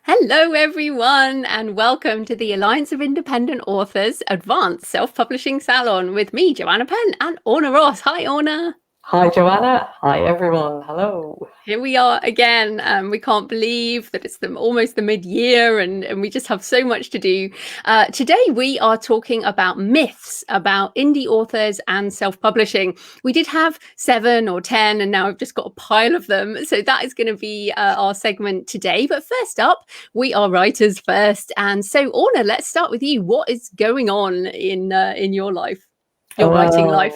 Hello, everyone, and welcome to the Alliance of Independent Authors Advanced Self-Publishing Salon with me, Joanna Penn, and Orna Ross. Hi, Orna. Hi, Joanna. Hi, everyone. Hello. Here we are again. We can't believe that it's almost the mid-year and we just have so much to do. Today, we are talking about myths about indie authors and self-publishing. We did have 7 or 10, and now I've just got a pile of them. So that is going to be our segment today. But first up, we are writers first. And so, Orna, let's start with you. What is going on in your life, your writing life?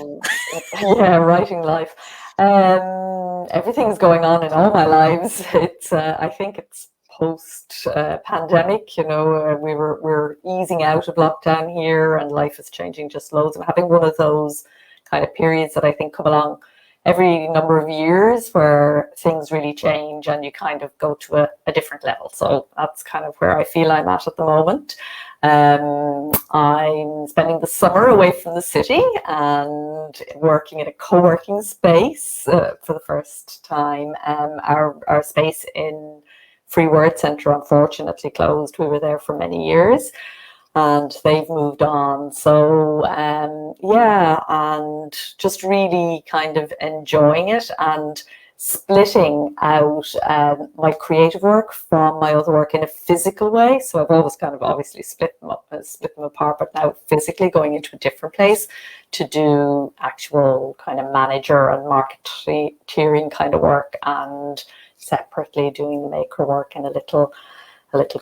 Yeah, writing life. Everything's going on in all my lives. I think it's post pandemic. We're easing out of lockdown here, and life is changing just loads. I'm having one of those kind of periods that I think come along every number of years where things really change and you kind of go to a different level. So that's kind of where I feel I'm at the moment. I'm spending the summer away from the city and working in a co-working space for the first time. Our space in Free Word Centre unfortunately closed. We were there for many years and they've moved on. So yeah, and just really kind of enjoying it and splitting out my creative work from my other work in a physical way. So I've always kind of obviously split them apart, but now physically going into a different place to do actual kind of manager and marketeering kind of work, and separately doing the maker work in a little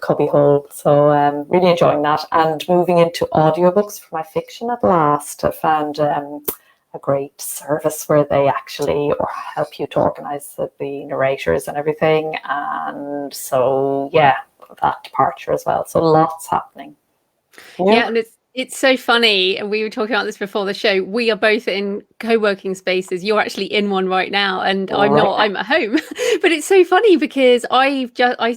cubby hole. So really enjoying that and moving into audiobooks for my fiction at last. I found a great service where they actually help you to organize the narrators and everything. And so, yeah, that departure as well. So lots happening. Yeah, and it's so funny. And we were talking about this before the show. We are both in co-working spaces. You're actually in one right now, and I'm not. I'm at home. But it's so funny because I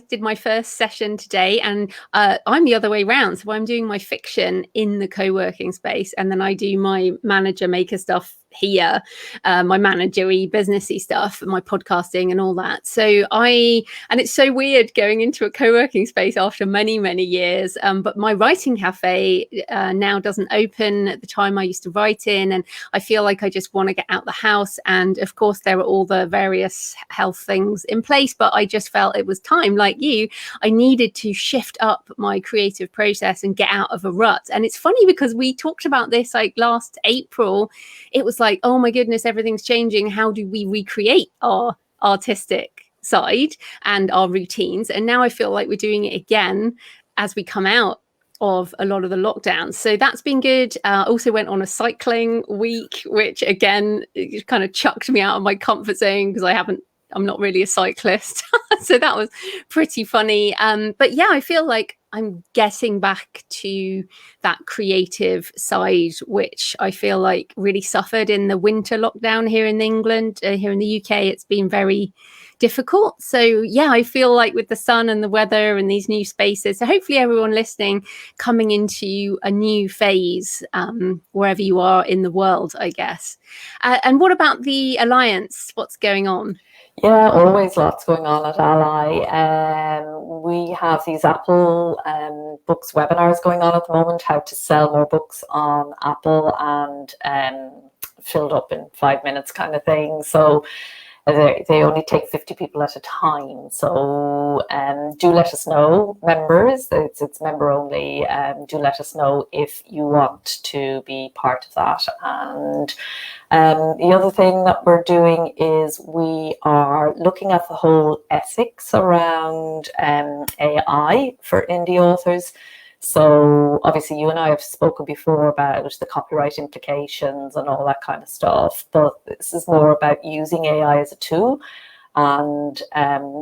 did my first session today, and I'm the other way around. So I'm doing my fiction in the co-working space, and then I do my manager maker stuff here, my managery businessy stuff, my podcasting and all that. So and it's so weird going into a co-working space after many years, but my writing cafe now doesn't open at the time I used to write in, and I feel like I just want to get out the house. And of course there are all the various health things in place, but I just felt it was time, like you, I needed to shift up my creative process and get out of a rut. And it's funny because we talked about this like last April. It was like, oh my goodness, everything's changing. How do we recreate our artistic side and our routines? And now I feel like we're doing it again as we come out of a lot of the lockdowns. So that's been good. Also went on a cycling week, which again kind of chucked me out of my comfort zone because I'm not really a cyclist. So that was pretty funny. But yeah, I feel like I'm getting back to that creative side, which I feel like really suffered in the winter lockdown here in England. Here in the UK, it's been very difficult. So yeah, I feel like with the sun and the weather and these new spaces, so hopefully everyone listening coming into a new phase wherever you are in the world, I guess. And what about the Alliance? What's going on? Yeah, always lots going on at ALLi. We have these Apple Books webinars going on at the moment, how to sell more books on Apple, and filled up in 5 minutes kind of thing. So they only take 50 people at a time. So do let us know, members, it's member only. Do let us know if you want to be part of that. And the other thing that we're doing is we are looking at the whole ethics around AI for indie authors. So obviously you and I have spoken before about the copyright implications and all that kind of stuff, but this is more about using AI as a tool. And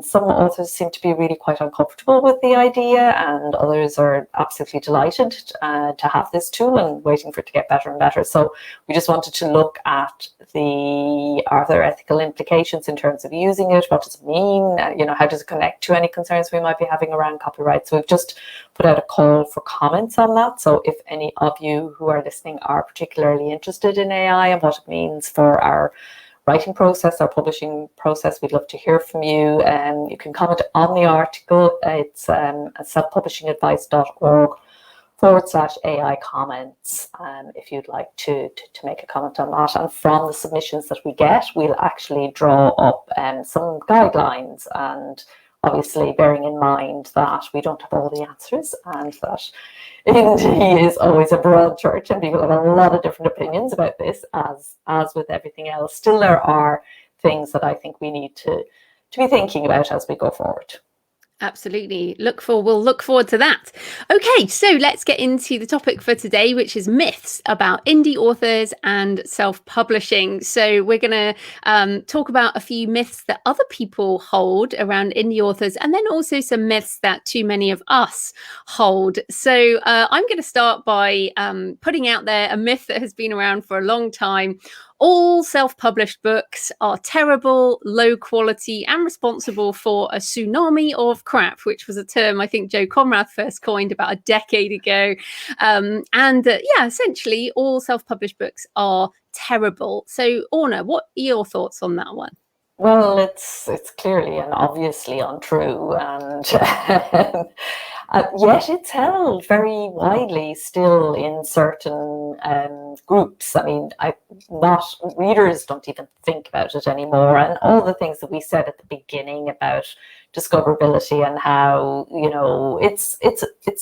some authors seem to be really quite uncomfortable with the idea, and others are absolutely delighted to have this tool and waiting for it to get better and better. So we just wanted to look at are there ethical implications in terms of using it? What does it mean? How does it connect to any concerns we might be having around copyright? So we've just put out a call for comments on that. So if any of you who are listening are particularly interested in AI and what it means for our writing process or publishing process, we'd love to hear from you. You can comment on the article. It's at selfpublishingadvice.org/AI comments, if you'd like to make a comment on that. And from the submissions that we get, we'll actually draw up some guidelines, and obviously bearing in mind that we don't have all the answers, and that indie is always a broad church and people have a lot of different opinions about this, as with everything else. Still, there are things that I think we need to be thinking about as we go forward. Absolutely. We'll look forward to that. Okay, so let's get into the topic for today, which is myths about indie authors and self-publishing. So we're going to talk about a few myths that other people hold around indie authors, and then also some myths that too many of us hold. So I'm going to start by putting out there a myth that has been around for a long time. All self-published books are terrible, low quality, and responsible for a tsunami of crap, which was a term I think Joe Conrad first coined about a decade ago. Essentially, all self-published books are terrible. So, Orna, what are your thoughts on that one? Well, it's clearly and obviously untrue, and yet it's held very widely still in certain groups. I mean, readers don't even think about it anymore, and all the things that we said at the beginning about discoverability and how, you know, it's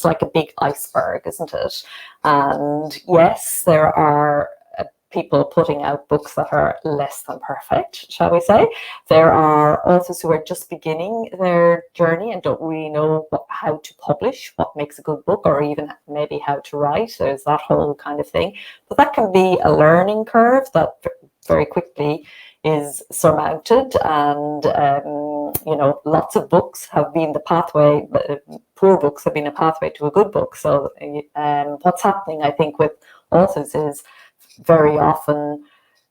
like a big iceberg, isn't it? And yes, there are people putting out books that are less than perfect, shall we say. There are authors who are just beginning their journey and don't really know how to publish, what makes a good book, or even maybe how to write. There's that whole kind of thing. But that can be a learning curve that very quickly is surmounted, and you know, lots of books have been the pathway, poor books have been a pathway to a good book. So what's happening, I think, with authors is very often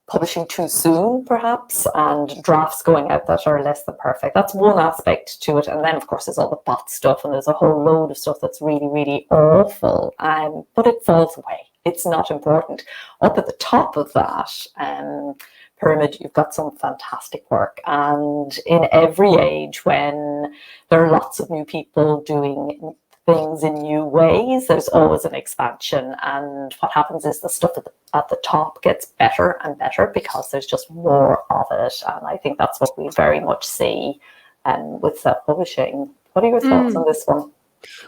publishing too soon, perhaps, and drafts going out that are less than perfect. That's one aspect to it. And then, of course, there's all the bot stuff, and there's a whole load of stuff that's really, really awful. But it falls away. It's not important. Up at the top of that pyramid, you've got some fantastic work. And in every age, when there are lots of new people doing things in new ways, there's always an expansion, and what happens is the stuff at the top gets better and better because there's just more of it. And I think that's what we very much see with self-publishing. What are your thoughts on this one?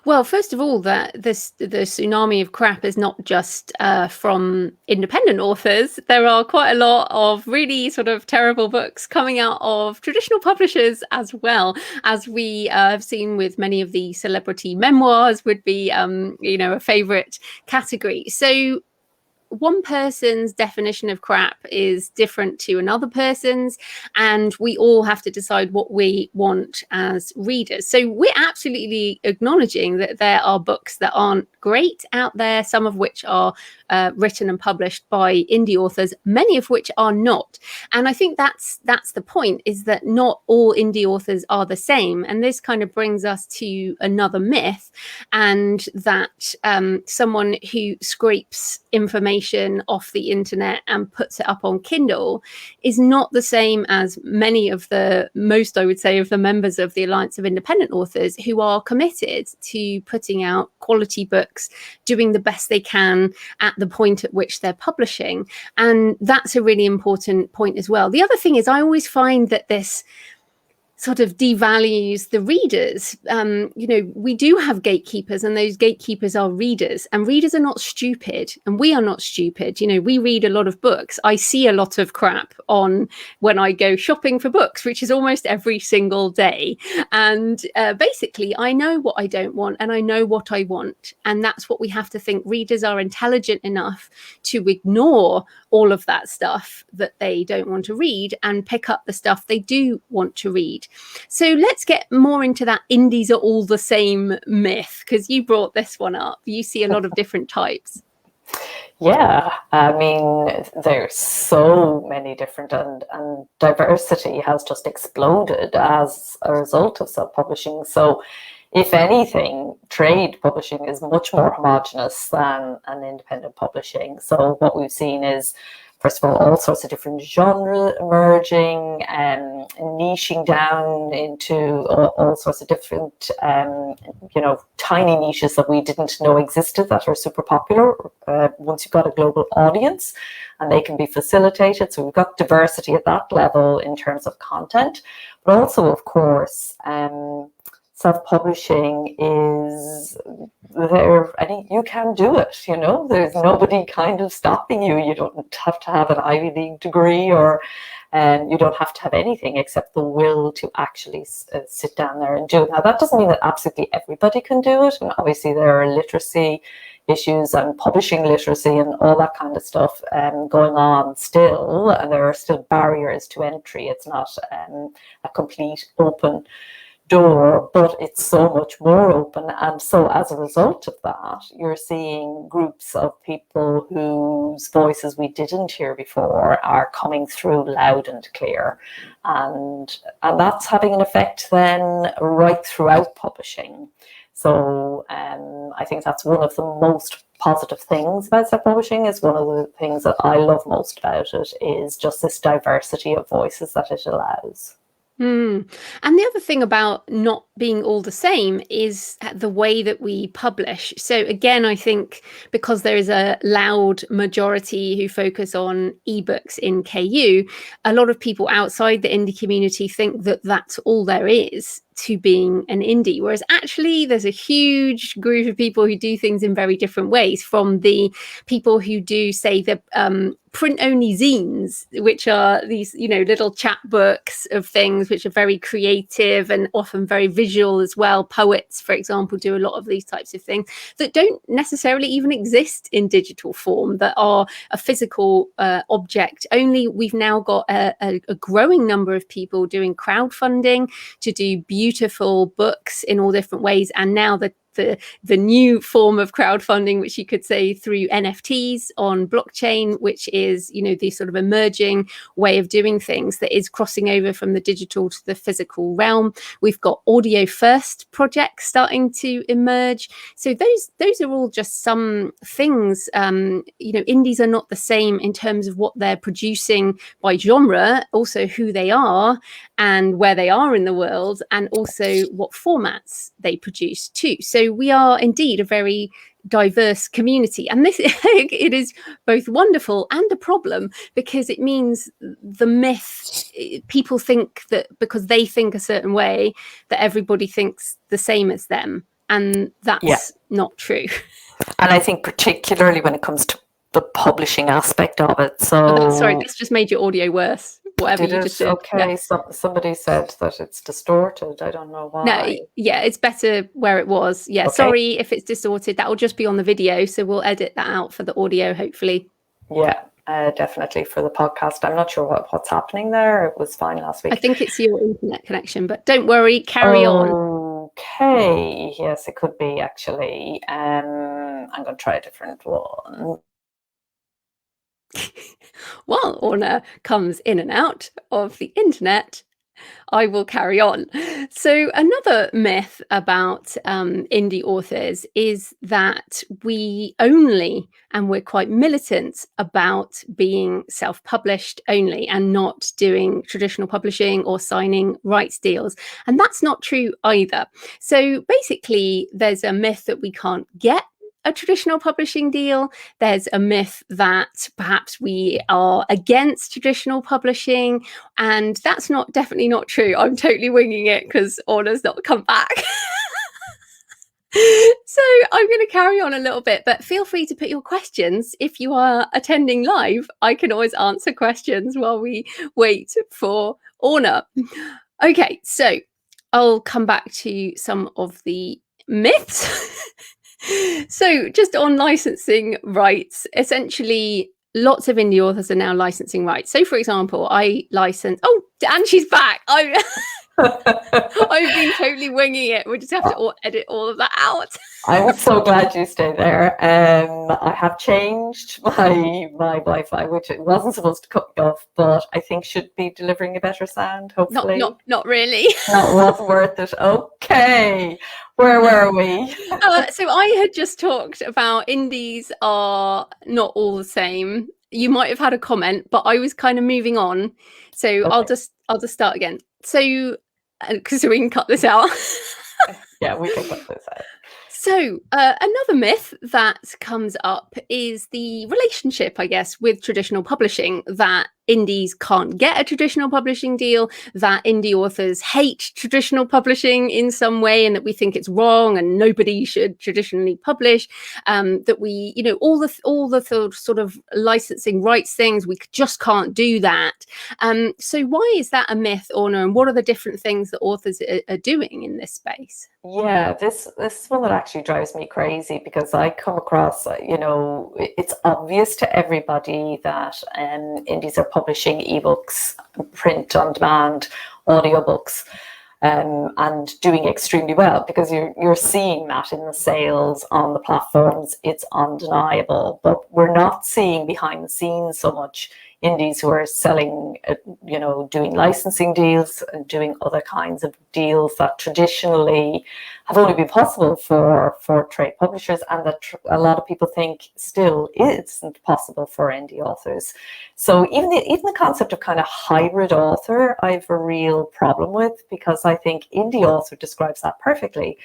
Well, first of all, the tsunami of crap is not just from independent authors. There are quite a lot of really sort of terrible books coming out of traditional publishers as well, as we have seen with many of the celebrity memoirs would be, a favorite category. So one person's definition of crap is different to another person's, and we all have to decide what we want as readers. So we're absolutely acknowledging that there are books that aren't great out there, some of which are written and published by indie authors, many of which are not. And I think that's the point, is that not all indie authors are the same. And this kind of brings us to another myth, and that someone who scrapes information off the internet and puts it up on Kindle is not the same as many of the members of the Alliance of Independent Authors who are committed to putting out quality books, doing the best they can at the point at which they're publishing. And that's a really important point as well. The other thing is, I always find that this sort of devalues the readers. We do have gatekeepers, and those gatekeepers are readers, and readers are not stupid, and we are not stupid. We read a lot of books. I see a lot of crap on when I go shopping for books, which is almost every single day. And basically, I know what I don't want, and I know what I want. And that's what we have to think. Readers are intelligent enough to ignore all of that stuff that they don't want to read and pick up the stuff they do want to read. So let's get more into that indies are all the same myth, because you brought this one up. You see a lot of different types. Yeah, I mean, there's so many different, and diversity has just exploded as a result of self-publishing. So if anything, trade publishing is much more homogenous than an independent publishing. So what we've seen is first of all sorts of different genres emerging, niching down into all sorts of different, tiny niches that we didn't know existed that are super popular once you've got a global audience, and they can be facilitated. So we've got diversity at that level in terms of content, but also, of course, self-publishing is there. I think you can do it. There's nobody kind of stopping you. You don't have to have an Ivy League degree, or you don't have to have anything except the will to actually sit down there and do it. Now, that doesn't mean that absolutely everybody can do it, and obviously there are literacy issues and publishing literacy and all that kind of stuff going on still, and there are still barriers to entry. It's not a complete open door, but it's so much more open. And so as a result of that, you're seeing groups of people whose voices we didn't hear before are coming through loud and clear, and that's having an effect then right throughout publishing. So I think that's one of the most positive things about self-publishing. Is one of the things that I love most about it is just this diversity of voices that it allows. And the other thing about not being all the same is the way that we publish. So again, I think because there is a loud majority who focus on ebooks in KU, a lot of people outside the indie community think that that's all there is to being an indie, whereas actually there's a huge group of people who do things in very different ways, from the people who do, say, the print only zines, which are these little chapbooks of things which are very creative and often very visual as well. Poets, for example, do a lot of these types of things that don't necessarily even exist in digital form, that are a physical object only. We've now got a growing number of people doing crowdfunding to do beautiful books in all different ways, and now the new form of crowdfunding, which you could say through NFTs on blockchain, which is the sort of emerging way of doing things that is crossing over from the digital to the physical realm. We've got audio first projects starting to emerge. So those are all just some things. Indies are not the same in terms of what they're producing by genre, also who they are and where they are in the world, and also what formats they produce too. So we are indeed a very diverse community, and this it is both wonderful and a problem, because it means the myth, people think that because they think a certain way that everybody thinks the same as them, and that's not true. And I think particularly when it comes to the publishing aspect of it. So sorry, that's just made your audio worse. Whatever you just said. Okay, yeah. Somebody said that it's distorted. I don't know why. No, yeah, it's better where it was. Yeah, okay. Sorry if it's distorted. That will just be on the video, so we'll edit that out for the audio, hopefully. Yeah, definitely for the podcast. I'm not sure what's happening there. It was fine last week. I think it's your internet connection, but don't worry, carry on. Okay, yes, it could be actually. I'm going to try a different one. While Orna comes in and out of the internet, I will carry on. So another myth about indie authors is that we only, and we're quite militant about being self-published only and not doing traditional publishing or signing rights deals. And that's not true either. So basically, there's a myth that we can't get a traditional publishing deal. There's a myth that perhaps we are against traditional publishing, and that's definitely not true. I'm totally winging it because Orna's not come back. So I'm going to carry on a little bit, but feel free to put your questions. If you are attending live, I can always answer questions while we wait for Orna. Okay, so I'll come back to some of the myths. So just on licensing rights, essentially lots of indie authors are now licensing rights. So for example, I license, and she's back. I've been totally winging it. We just have to edit all of that out. I'm so glad you stayed there. I have changed my Wi-Fi, which it wasn't supposed to cut me off, but I think should be delivering a better sound, hopefully. Not really. That wasn't worth it. Okay. Where were we? So I had just talked about indies are not all the same. you might have had a comment, but I was kind of moving on. So Okay. I'll just start again. So, because we can cut this out. Yeah, we can cut this out. So another myth that comes up is the relationship, I guess, with traditional publishing, that indies can't get a traditional publishing deal, that indie authors hate traditional publishing in some way, and that we think it's wrong and nobody should traditionally publish, that we, all the sort of licensing rights things, we just can't do that. So why is that a myth, Orna, and what are the different things that authors are doing in this space? Yeah, this is one that actually drives me crazy, because I come across, it's obvious to everybody that indies are publishing ebooks, print on demand, audiobooks, and doing extremely well, because you're seeing that in the sales on the platforms. It's undeniable, but we're not seeing behind the scenes so much indies who are selling, doing licensing deals and doing other kinds of deals that traditionally have only been possible for trade publishers, and that a lot of people think still isn't possible for indie authors. So even the concept of kind of hybrid author, I have a real problem with, because I think indie author describes that perfectly.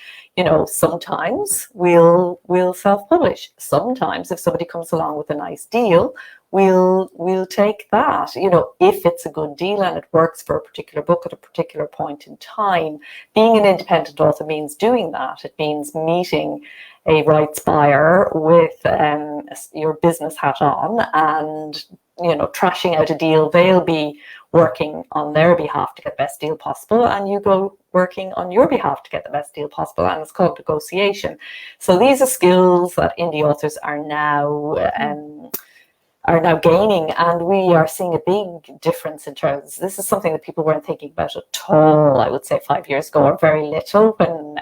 Sometimes we'll self-publish. Sometimes if somebody comes along with a nice deal, we'll take that, if it's a good deal and it works for a particular book at a particular point in time. Being an independent author means doing that. It means meeting a rights buyer with your business hat on, and trashing out a deal. They'll be working on their behalf to get the best deal possible, and you go working on your behalf to get the best deal possible, and it's called negotiation. So these are skills that indie authors are now gaining, and we are seeing a big difference in terms. This is something that people weren't thinking about at all, I would say 5 years ago, or very little. When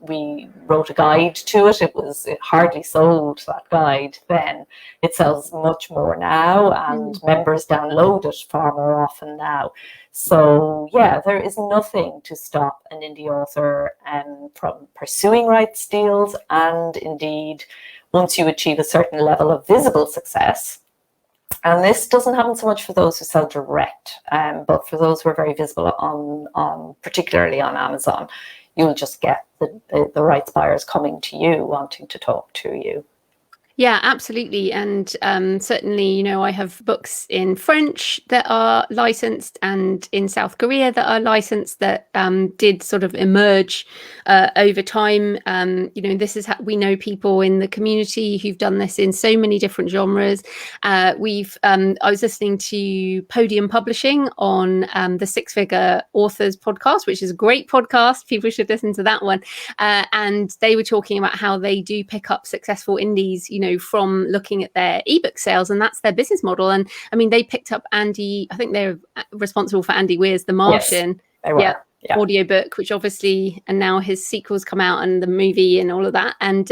we wrote a guide to it, it hardly sold, that guide then. It sells much more now, and members download it far more often now. So yeah, there is nothing to stop an indie author from pursuing rights deals, and indeed, once you achieve a certain level of visible success, and this doesn't happen so much for those who sell direct, but for those who are very visible on particularly on Amazon, you'll just get the rights buyers coming to you, wanting to talk to you. Yeah, absolutely. And certainly, I have books in French that are licensed, and in South Korea that are licensed, that did sort of emerge over time. This is how we know people in the community who've done this in so many different genres. I was listening to Podium Publishing on the Six Figure Authors podcast, which is a great podcast. People should listen to that one. And they were talking about how they do pick up successful indies, from looking at their ebook sales, and that's their business model. And I mean, they picked up I think they're responsible for Andy Weir's The Martian. Yes, they were. Yeah. Audiobook, which obviously, and now his sequels come out and the movie and all of that. And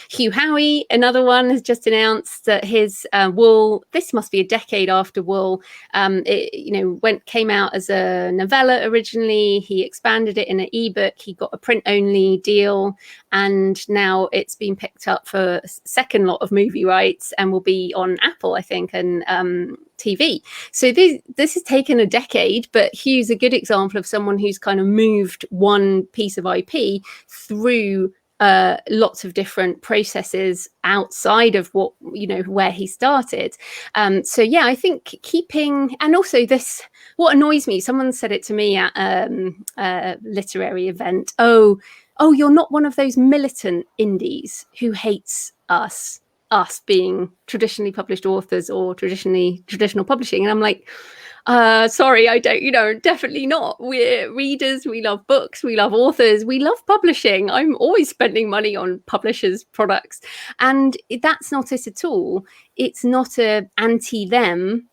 Hugh Howey, another one, has just announced that his Wool, this must be a decade after Wool, came out as a novella originally. He expanded it in an ebook. He got a print only deal, and now it's been picked up for a second lot of movie rights and will be on Apple, I think, and TV. So this has taken a decade, but Hugh's a good example of someone who's kind of moved one piece of IP through lots of different processes outside of where he started. So yeah, I think keeping, and also this, what annoys me, someone said it to me at a literary event. Oh, you're not one of those militant indies who hates us being traditionally published authors or traditional publishing. And I'm like, sorry, I don't, definitely not. We're readers, we love books, we love authors, we love publishing. I'm always spending money on publishers' products. And that's not it at all. It's not a anti-them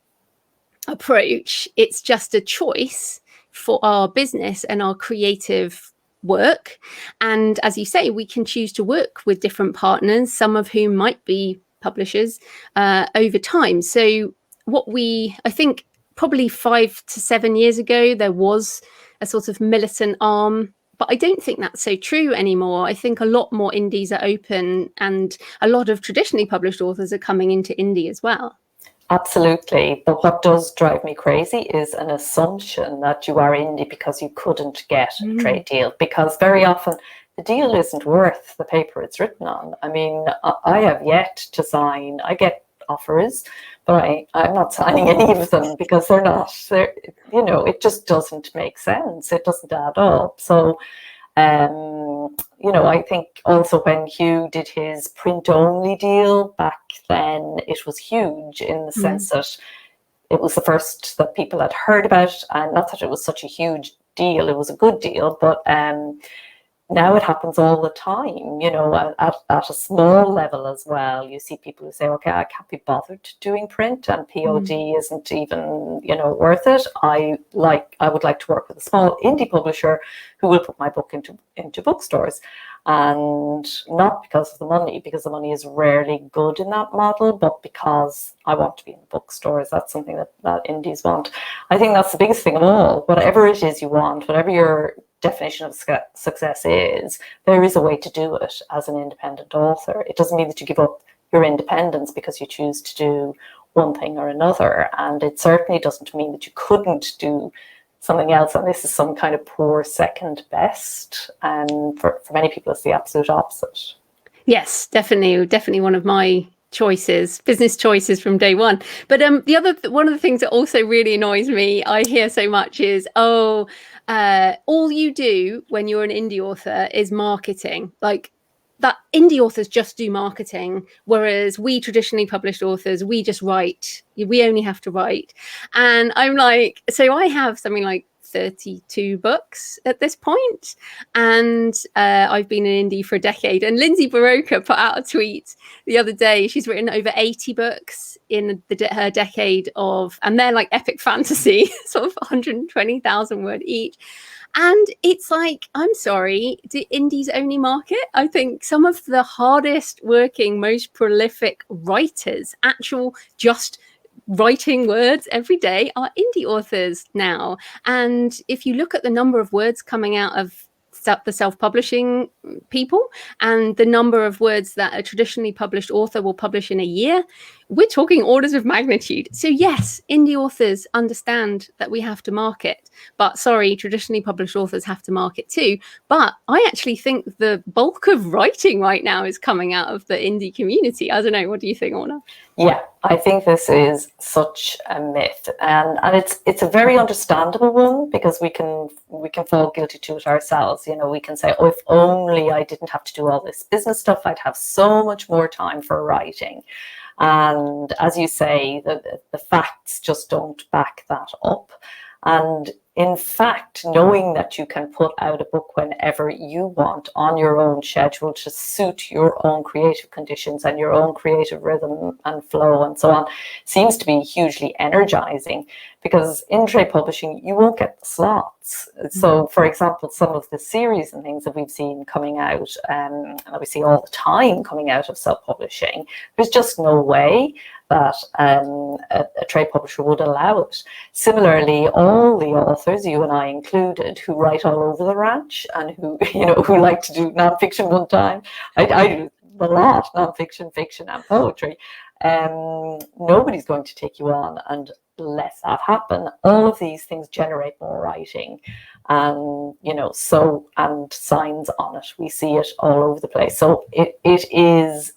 approach. It's just a choice for our business and our creative work. And as you say, we can choose to work with different partners, some of whom might be publishers over time. So I think probably 5 to 7 years ago, there was a sort of militant arm, but I don't think that's so true anymore. I think a lot more indies are open, and a lot of traditionally published authors are coming into indie as well. Absolutely. But what does drive me crazy is an assumption that you are indie because you couldn't get a trade deal, because very often the deal isn't worth the paper it's written on. I mean, I have yet to sign, I get offers, but I'm not signing any of them because they're, you know, it just doesn't make sense. It doesn't add up. So, you know, I think also when Hugh did his print-only deal back then, it was huge in the sense that it was the first that people had heard about, and not that it was such a huge deal, it was a good deal, but now it happens all the time, you know, at a small level as well. You see people who say, okay, I can't be bothered doing print, and POD isn't even, you know, worth it. I would like to work with a small indie publisher who will put my book into bookstores. And not because of the money, because the money is rarely good in that model, but because I want to be in bookstores. That's something that indies want. I think that's the biggest thing of all. Whatever it is you want, whatever your definition of success is, there is a way to do it as an independent author. It doesn't mean that you give up your independence because you choose to do one thing or another, and it certainly doesn't mean that you couldn't do something else, and this is some kind of poor second best, and for many people it's the absolute opposite. Yes, definitely one of my business choices from day one. But one of the things that also really annoys me, I hear so much, is all you do when you're an indie author is marketing. Like, that indie authors just do marketing, whereas we traditionally published authors, we just write. We only have to write. And I'm like, so I have something like 32 books at this point, and I've been an indie for a decade. And Lindsay Baroka put out a tweet the other day. She's written over 80 books in her decade of, and they're like epic fantasy, sort of 120,000 word each. And it's like, I'm sorry, do indies only market? I think some of the hardest working, most prolific writers, actual just writing words every day, are indie authors now. And if you look at the number of words coming out of the self-publishing people and the number of words that a traditionally published author will publish in a year, we're talking orders of magnitude. So yes, indie authors understand that we have to market, but sorry, traditionally published authors have to market too. But I actually think the bulk of writing right now is coming out of the indie community. I don't know, what do you think, Orna? Yeah, I think this is such a myth, and it's a very understandable one, because we can fall guilty to it ourselves. You know, we can say, oh, if only I didn't have to do all this business stuff, I'd have so much more time for writing. And as you say, the facts just don't back that up. And in fact, knowing that you can put out a book whenever you want on your own schedule to suit your own creative conditions and your own creative rhythm and flow and so on seems to be hugely energizing, because in trade publishing, you won't get the slots. So, for example, some of the series and things that we've seen coming out, and that we see all the time coming out of self-publishing, there's just no way that a trade publisher would allow it. Similarly, all the authors, you and I included, who write all over the ranch and who, you know, who like to do nonfiction one time, I do a lot, nonfiction, fiction and poetry, nobody's going to take you on and let that happen. All of these things generate more writing, and you know, and signs on it. We see it all over the place. So it is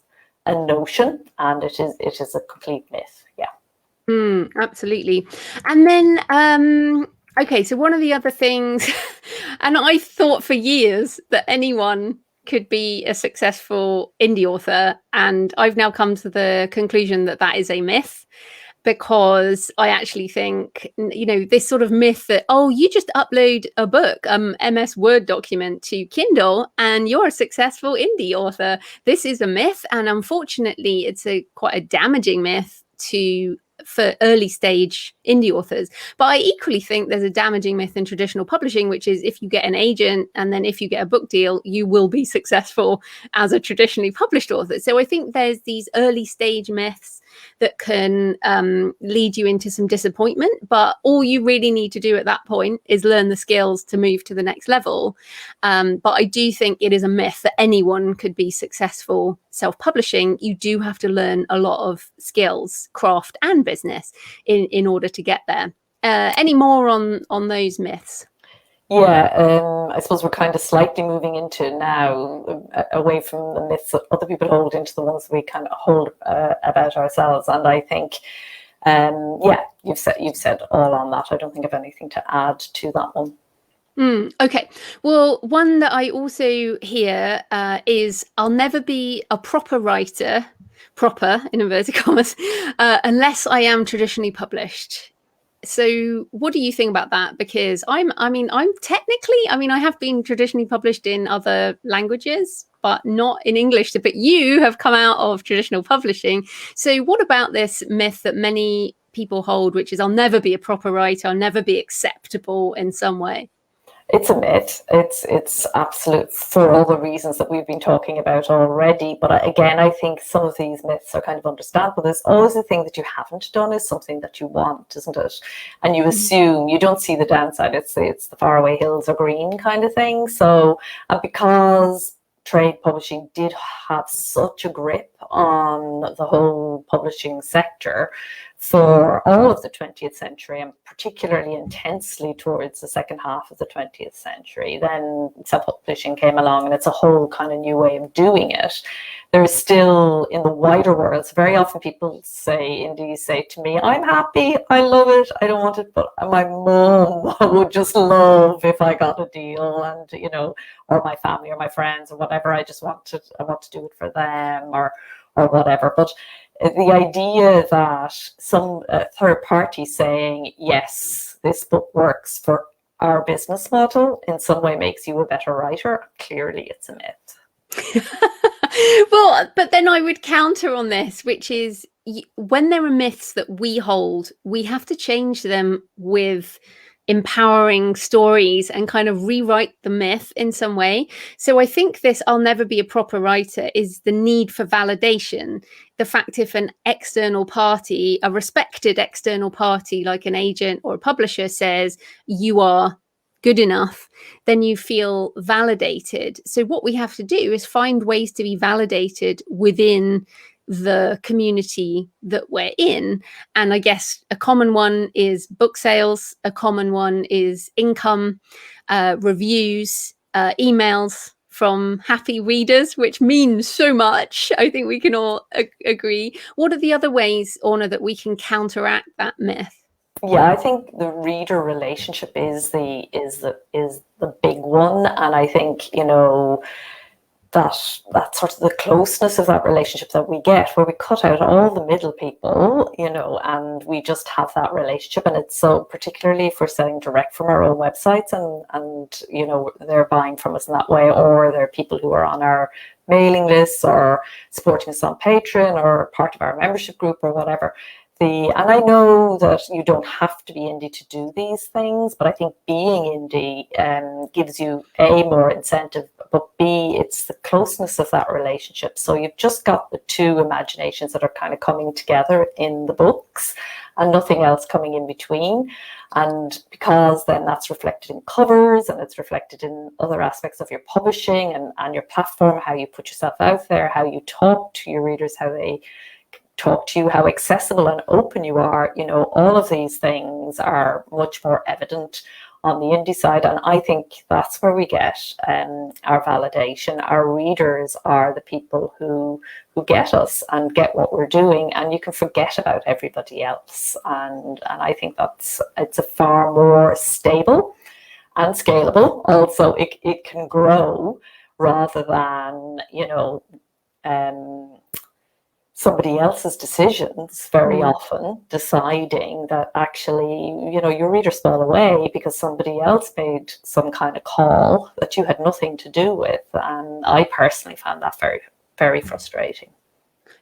a notion, and it is a complete myth. Yeah. Absolutely. And then okay, so one of the other things, and I thought for years that anyone could be a successful indie author, and I've now come to the conclusion that that is a myth, because I actually think, you know, this sort of myth that, oh, you just upload a book, MS Word document to Kindle and you're a successful indie author. This is a myth, and unfortunately it's quite a damaging myth for early stage indie authors. But I equally think there's a damaging myth in traditional publishing, which is if you get an agent and then if you get a book deal, you will be successful as a traditionally published author. So I think there's these early stage myths that can lead you into some disappointment. But all you really need to do at that point is learn the skills to move to the next level. But I do think it is a myth that anyone could be successful self-publishing. You do have to learn a lot of skills, craft and business in order to get there. Any more on those myths? Yeah, I suppose we're kind of slightly moving into now away from the myths that other people hold into the ones we kind of hold about ourselves. And I think, yeah, you've said all on that. I don't think I've anything to add to that one. Okay. Well, one that I also hear is I'll never be a proper writer, proper in inverted commas, unless I am traditionally published. So what do you think about that? Because I have been traditionally published in other languages, but not in English. But you have come out of traditional publishing. So what about this myth that many people hold, which is I'll never be a proper writer, I'll never be acceptable in some way? It's a myth. It's absolute for all the reasons that we've been talking about already. But again, I think some of these myths are kind of understandable. There's always the thing that you haven't done is something that you want, isn't it? And you assume you don't see the downside. It's the faraway hills are green kind of thing. So, and because trade publishing did have such a grip on the whole publishing sector for all of the 20th century, and particularly intensely towards the second half of the 20th century, then self-publishing came along, and it's a whole kind of new way of doing it. There is still, in the wider world, so very often people say to me, I'm happy, I love it, I don't want it, but my mom would just love if I got a deal, and, you know, or my family or my friends or whatever, I want to do it for them or whatever. But the idea that some third party saying, yes, this book works for our business model in some way makes you a better writer, clearly it's a myth. Well, but then I would counter on this, which is when there are myths that we hold, we have to change them with empowering stories and kind of rewrite the myth in some way. So I think this I'll never be a proper writer is the need for validation. The fact if an external party, a respected external party like an agent or a publisher says you are good enough, then you feel validated. So what we have to do is find ways to be validated within the community that we're in. And I guess a common one is book sales, a common one is income, reviews, emails from happy readers, which means so much. I think we can all agree. What are the other ways, Orna, that we can counteract that myth? Yeah, I think the reader relationship is the big one, and I think, you know, that sort of the closeness of that relationship that we get, where we cut out all the middle people, you know, and we just have that relationship. And it's so, particularly if we're selling direct from our own websites, and you know, they're buying from us in that way, or they're people who are on our mailing lists or supporting us on Patreon or part of our membership group or whatever. And I know that you don't have to be indie to do these things, but I think being indie gives you A, more incentive, but B, it's the closeness of that relationship. So you've just got the two imaginations that are kind of coming together in the books and nothing else coming in between. And because then that's reflected in covers and it's reflected in other aspects of your publishing and your platform, how you put yourself out there, how you talk to your readers, how they talk to you, how accessible and open you are, you know, all of these things are much more evident on the indie side. And I think that's where we get our validation. Our readers are the people who get us and get what we're doing, and you can forget about everybody else. And I think it's a far more stable and scalable. Also, it can grow rather than, you know, somebody else's decisions very often deciding that actually, you know, your readers fall away because somebody else made some kind of call that you had nothing to do with. And I personally found that very, very frustrating.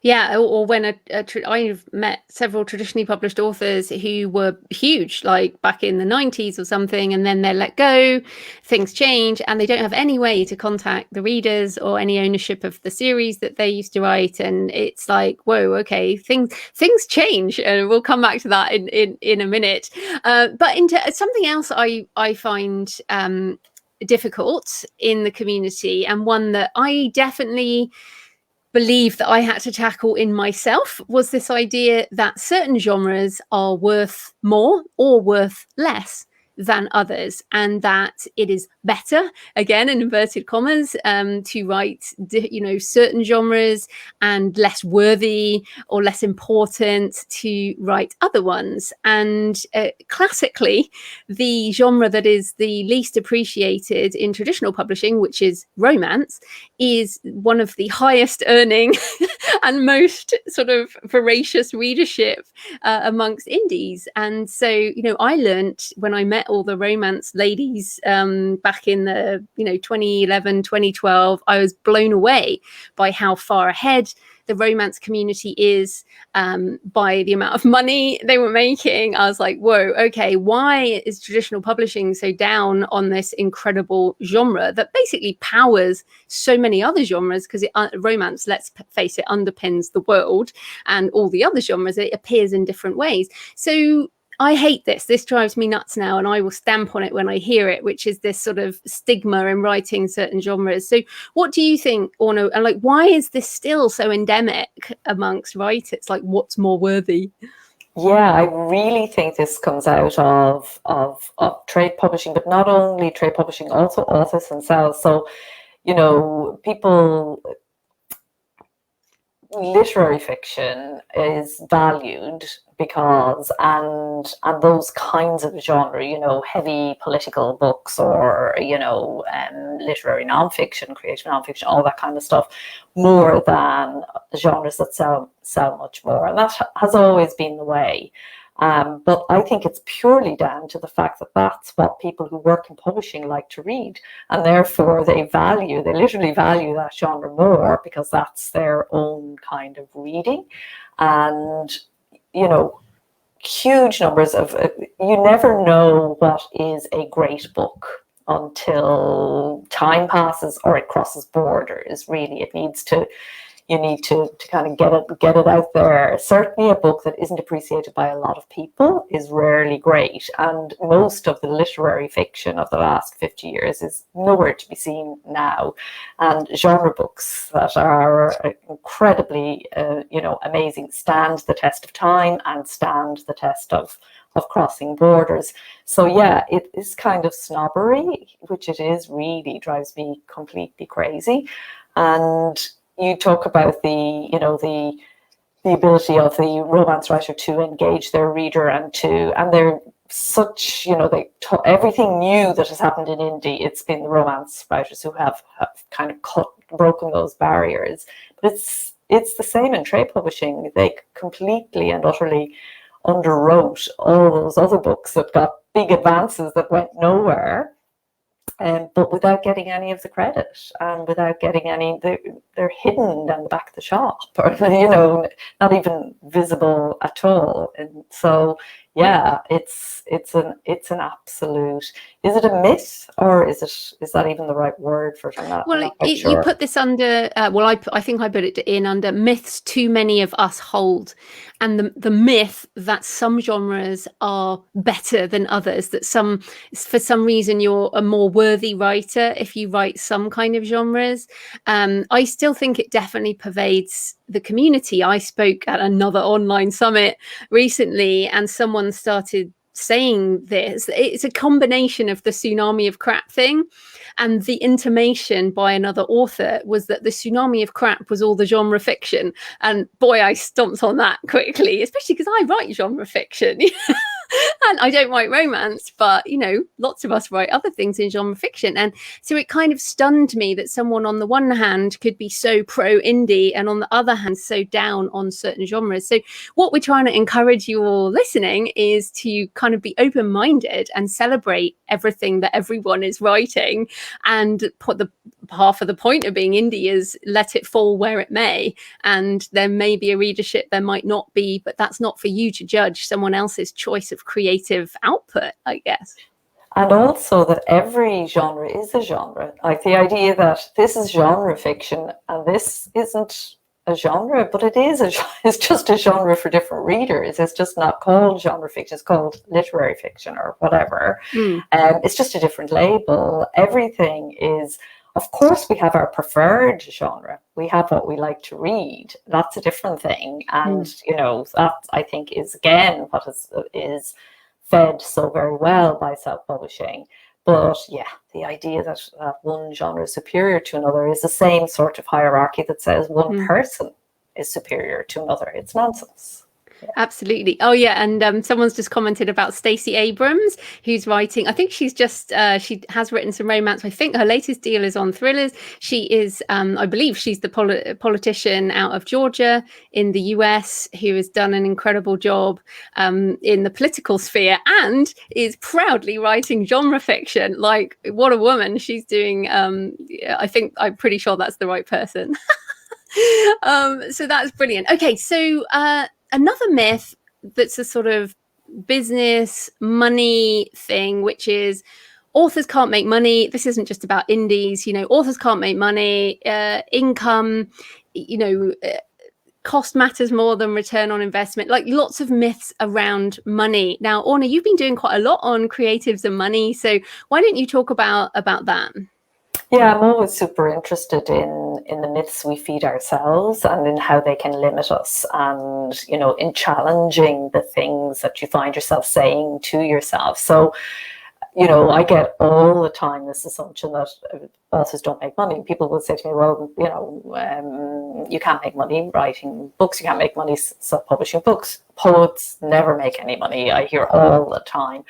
Yeah, or when I've met several traditionally published authors who were huge, like back in the 90s or something, and then they're let go, things change, and they don't have any way to contact the readers or any ownership of the series that they used to write. And it's like, whoa, okay, things change, and we'll come back to that in a minute. But into something else I find difficult in the community, and one that I definitely believe that I had to tackle in myself, was this idea that certain genres are worth more or worth less than others, and that it is better, again in inverted commas, to write certain genres, and less worthy or less important to write other ones. And classically, the genre that is the least appreciated in traditional publishing, which is romance, is one of the highest earning and most sort of voracious readership amongst indies. And so, I learned when I met all the romance ladies back in the 2011, 2012, I was blown away by how far ahead the romance community is, by the amount of money they were making. I was like, whoa, okay, why is traditional publishing so down on this incredible genre that basically powers so many other genres? Because romance, let's face it, underpins the world, and all the other genres, it appears in different ways. So I hate this. This drives me nuts now, and I will stamp on it when I hear it, which is this sort of stigma in writing certain genres. So what do you think, Orna? And like, why is this still so endemic amongst writers? Like, what's more worthy? Yeah, I really think this comes out of trade publishing, but not only trade publishing, also authors themselves. So, people, literary fiction is valued because, and those kinds of genre, heavy political books, or literary nonfiction, creative nonfiction, all that kind of stuff, more than genres that sell much more, and that has always been the way. But I think it's purely down to the fact that that's what people who work in publishing like to read, and therefore they literally value that genre more, because that's their own kind of reading. And huge numbers of, you never know what is a great book until time passes or it crosses borders. Really, you need to kind of get it out there. Certainly a book that isn't appreciated by a lot of people is rarely great, and most of the literary fiction of the last 50 years is nowhere to be seen now. And genre books that are incredibly amazing stand the test of time, and stand the test of crossing borders. So yeah, it is kind of snobbery, which it is, really drives me completely crazy. And you talk about the ability of the romance writer to engage their reader, and they're such, everything new that has happened in indie, it's been the romance writers who have kind of broken those barriers. But it's the same in trade publishing. They completely and utterly underwrote all those other books that got big advances that went nowhere. But without getting any of the credit, and without getting any, they're hidden down the back of the shop, or not even visible at all. And so, yeah, it's an absolute. Is it a myth, or is that even the right word for it? Well, you put this under. I think I put it in under myths too many of us hold, and the myth that some genres are better than others. That for some reason, you're a more worthy writer if you write some kind of genres. I still think it definitely pervades the community. I spoke at another online summit recently, and someone started saying this. It's a combination of the tsunami of crap thing, and the intimation by another author was that the tsunami of crap was all the genre fiction. And boy, I stomped on that quickly, especially because I write genre fiction. And I don't write romance, but lots of us write other things in genre fiction. And so it kind of stunned me that someone on the one hand could be so pro indie, and on the other hand so down on certain genres. So what we're trying to encourage you all listening is to kind of be open-minded and celebrate everything that everyone is writing, and put half of the point of being indie is let it fall where it may, and there may be a readership, there might not be, but that's not for you to judge someone else's choice of creative output, I guess. And also that every genre is a genre. Like the idea that this is genre fiction and this isn't a genre, but it is it's just a genre for different readers. It's just not called genre fiction, it's called literary fiction or whatever. It's just a different label. Everything is, of course, we have our preferred genre. We have what we like to read. That's a different thing. And, you know, that I think is, again, what is fed so very well by self-publishing. But yeah, the idea that one genre is superior to another is the same sort of hierarchy that says one person is superior to another. It's nonsense. Yeah. Absolutely. Oh yeah, and someone's just commented about Stacey Abrams, who's writing. I think she's just she has written some romance. I think her latest deal is on thrillers. She is, I believe, she's the politician out of Georgia in the US who has done an incredible job in the political sphere and is proudly writing genre fiction. Like, what a woman! She's doing. I'm pretty sure that's the right person. So that's brilliant. Okay, so. Another myth that's a sort of business money thing, which is authors can't make money. This isn't just about indies, you know, authors can't make money, income, you know, cost matters more than return on investment, like lots of myths around money. Now, Orna, you've been doing quite a lot on creatives and money. So why don't you talk about that? Yeah, I'm always super interested in the myths we feed ourselves and in how they can limit us, and, you know, in challenging the things that you find yourself saying to yourself. So, you know, I get all the time this assumption that authors don't make money. People will say to me, well, you know, you can't make money writing books, you can't make money self-publishing books. Poets never make any money, I hear all the time.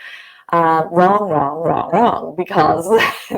Wrong, because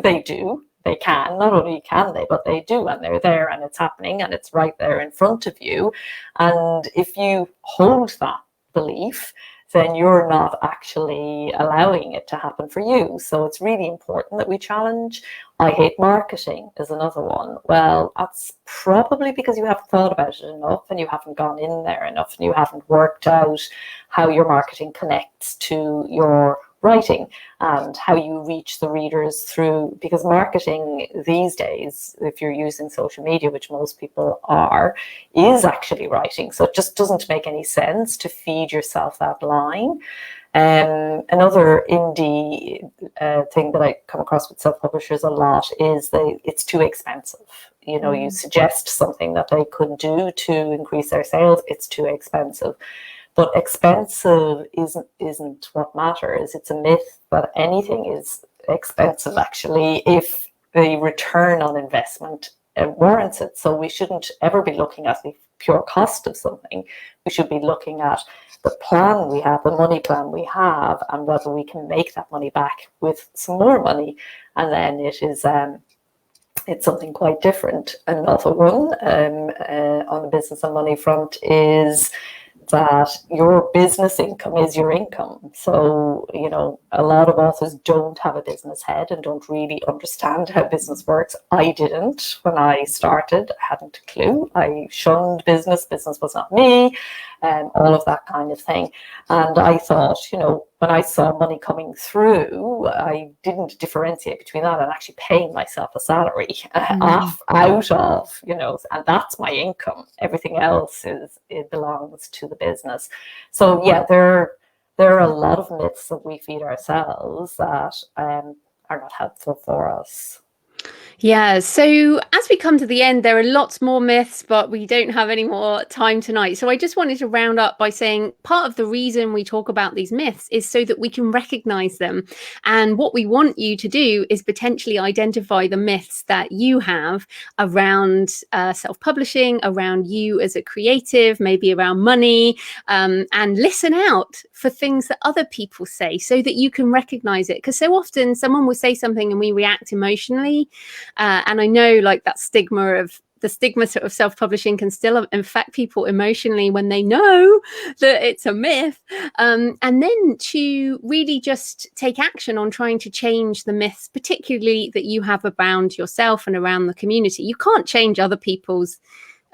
they do. They can, not only can they, but they do, and they're there, and it's happening, and it's right there in front of you. And if you hold that belief, then you're not actually allowing it to happen for you. So it's really important that we challenge. I hate marketing is another one. Well, that's probably because you haven't thought about it enough, and you haven't gone in there enough, and you haven't worked out how your marketing connects to your writing and how you reach the readers through, because marketing these days, if you're using social media, which most people are, is actually writing. So it just doesn't make any sense to feed yourself that line. Another indie thing that I come across with self-publishers a lot is it's too expensive. You know, you suggest something that they could do to increase their sales, it's too expensive. But expensive isn't what matters. It's a myth that anything is expensive, actually, if the return on investment warrants it. So we shouldn't ever be looking at the pure cost of something. We should be looking at the plan we have, the money plan we have, and whether we can make that money back with some more money. And then it's something quite different. Another one on the business and money front is that your business income is your income. So, you know, a lot of authors don't have a business head and don't really understand how business works. I didn't when I started. I hadn't a clue. I shunned business. Business was not me, and all of that kind of thing. And I thought, you know, when I saw money coming through, I didn't differentiate between that and actually paying myself a salary out of, you know, and that's my income. Everything else it belongs to the business. So yeah, there are a lot of myths that we feed ourselves that are not helpful for us. Yeah, so as we come to the end, there are lots more myths, but we don't have any more time tonight. So I just wanted to round up by saying part of the reason we talk about these myths is so that we can recognize them. And what we want you to do is potentially identify the myths that you have around self-publishing, around you as a creative, maybe around money, and listen out for things that other people say so that you can recognize it. Because so often someone will say something and we react emotionally. And I know, like, that stigma of the stigma sort of self-publishing can still affect people emotionally when they know that it's a myth, and then to really just take action on trying to change the myths, particularly that you have around yourself and around the community. You can't change other people's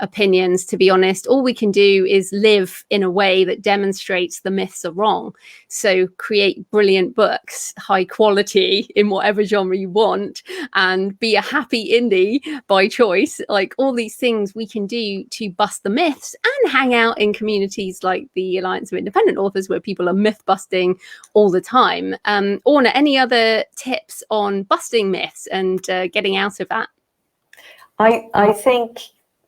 opinions, to be honest. All we can do is live in a way that demonstrates the myths are wrong. So create brilliant books, high quality in whatever genre you want, and be a happy indie by choice. Like all these things we can do to bust the myths and hang out in communities like the Alliance of Independent Authors, where people are myth busting all the time. Orna, any other tips on busting myths and getting out of that? I think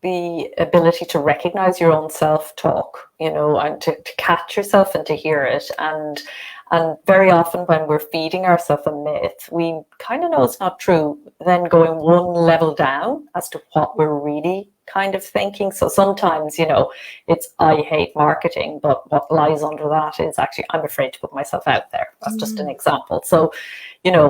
the ability to recognize your own self-talk, and to catch yourself and to hear it. And very often when we're feeding ourselves a myth, we kind of know it's not true, then going one level down as to what we're really kind of thinking. So sometimes, it's I hate marketing, but what lies under that is actually I'm afraid to put myself out there. That's just an example. So,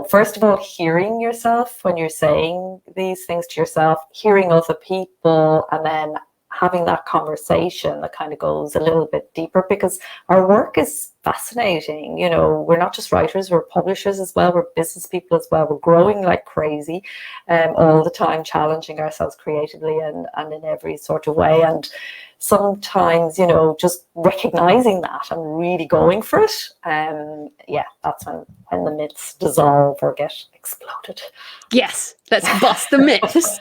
first of all, hearing yourself when you're saying these things to yourself, hearing other people, and then having that conversation that kind of goes a little bit deeper, because our work is fascinating. We're not just writers, we're publishers as well, we're business people as well. We're growing like crazy all the time, challenging ourselves creatively and in every sort of way. And sometimes, just recognizing that and really going for it, that's when the myths dissolve or get exploded. Yes, let's bust the myths.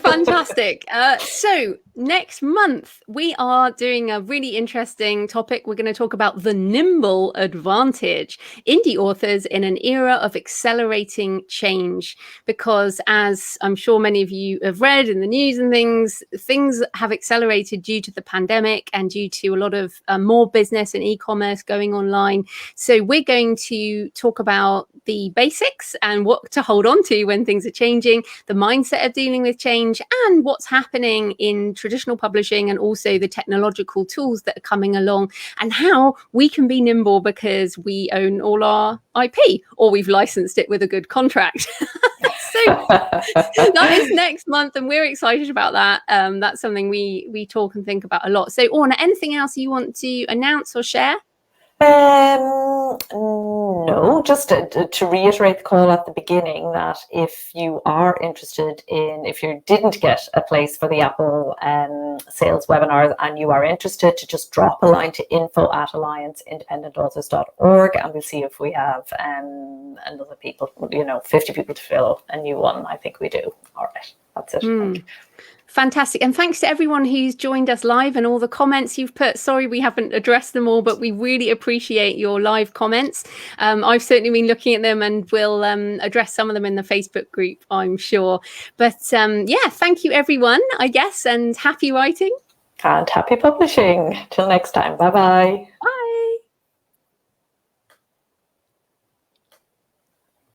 Fantastic. So next month, we are doing a really interesting topic. We're going to talk about the nimble advantage, indie authors in an era of accelerating change. Because as I'm sure many of you have read in the news and things have accelerated due to the pandemic and due to a lot of more business and e-commerce going online. So we're going to talk about the basics and what to hold on to when things are changing, the mindset of dealing with change, and what's happening in traditional publishing, and also the technological tools that are coming along, and how we can be nimble because we own all our IP or we've licensed it with a good contract. So that is next month, and we're excited about that. That's something we talk and think about a lot. So Orna, anything else you want to announce or share? No, just to reiterate the call at the beginning, that if you are interested if you didn't get a place for the Apple sales webinar and you are interested, to just drop a line to info@allianceindependentauthors.org, and we'll see if we have another 50 people to fill a new one. I think we do. All right, that's it. Thank you. Fantastic. And thanks to everyone who's joined us live and all the comments you've put. Sorry we haven't addressed them all, but we really appreciate your live comments. I've certainly been looking at them, and we'll address some of them in the Facebook group, I'm sure. But thank you everyone, I guess, and happy writing. And happy publishing. Till next time. Bye-bye. Bye.